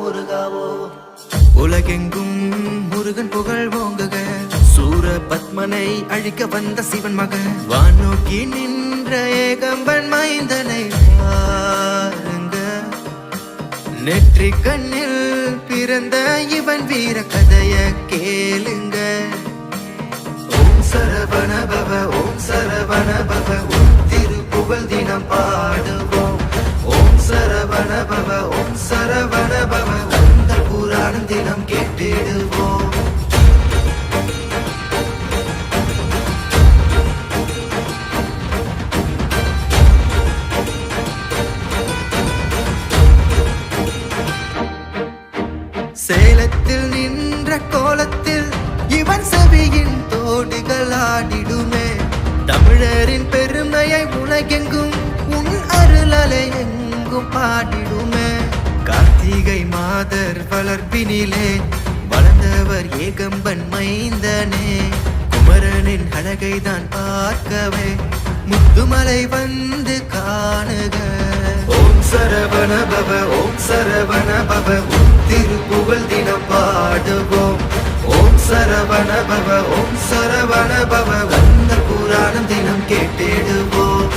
முருகாவோ. உலகெங்கும் முருகன் புகழ் ஓங்குக, சூர பத்மனை அழிக்க வந்த சிவன் மகன், வானோக்கி நின்ற ஏகம்பன் மைந்தனை பாருங்க. நெற்றி கண்ணில் பிறந்த இவன் வீர கதைய கேளுங்க. ஓம் சரவண பவ, ஓம் சரவண பவ, உன் திருப்புகழ் தினம் பாடுவோம். ஓம் சரவண பவ, ஓம் சரவண பவ, அந்த புராணம் தினம் கேட்டிடுவோம். சேலத்தில் நின்ற கோலத்தில் இவன் செவியின் தோடுகள் ஆடிடுமே. தமிழரின் பெருமையை உலகெங்கும் உன் அருளலை எங்கும் பாடிடுமே. கார்த்திகை மாதர் வளர்ப்பினிலே வளர்ந்தவர் ஏகம்பன் மைந்தனே. குமரனின் அழகை தான் பார்க்கவே முத்துமலை வந்து காணுக. ஓம் சரவண பவ, ஓம் சரவண பவ, உன் திருப்புகழ் தினம் பாடுவோம். ஓம் சரவண பவ, ஓம் சரவண பவ, அந்த புராணம் தினம் கேட்டிடுவோம்.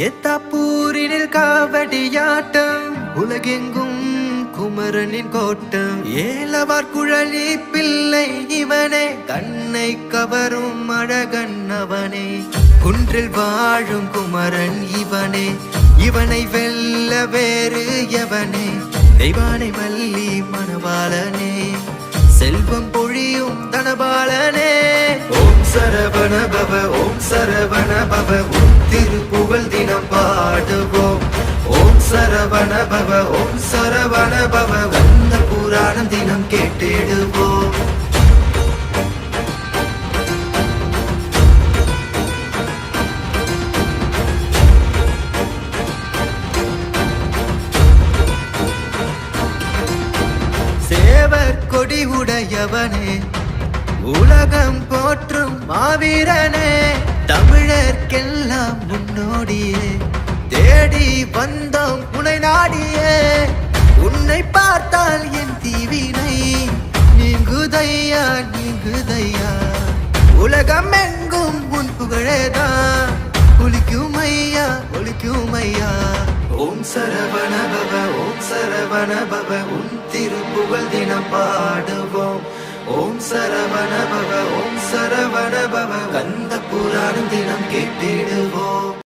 எத்தாப்பூரினில் காவடியாட்டம், உலகெங்கும் குமரனின் கோட்டம். ஏலவார் குழலி பிள்ளை இவனே, கண்ணை கவரும் அழகன் அவனே. குன்றில் வாழும் குமரன் இவனே, இவனை வெல்ல வேறு எவனே. தெய்வானை மல்லி மணவாளனே, செல்வம் பொழியும் தனபாலனே. ஓம் சரவண பவ, ஓம் சரவண பவ, உன் திருப்புகழ் தினம் பாடுவோம். ஓம் சரவண பவ, ஓம் சரவண பவ, அந்த புராணம் தினம் கேட்டிடுவோம். சேவர் கொடி உடையவனே, உலகம் போற்றும் மாவீரனே. தமிழர்க்கெல்லாம் முன்னோடியே, தேடி வந்தோம் உன்னை நாடியே. உன்னை பார்த்தால் என் தீவினை நீங்குதையா, நீங்குதையா. உலகம் எங்கும் உன் புகழேதான் ஒலிக்கும் ஐயா, ஒலிக்கும் ஐயா. ஓம் சரவண பவ, ஓம் சரவண பவ, உன் திருப்புகழ் தினம் பாடுவோம். ஓம் சரவண பவ, ஓம் சரவண பவ, கந்த புராணம் தினம் கேட்டு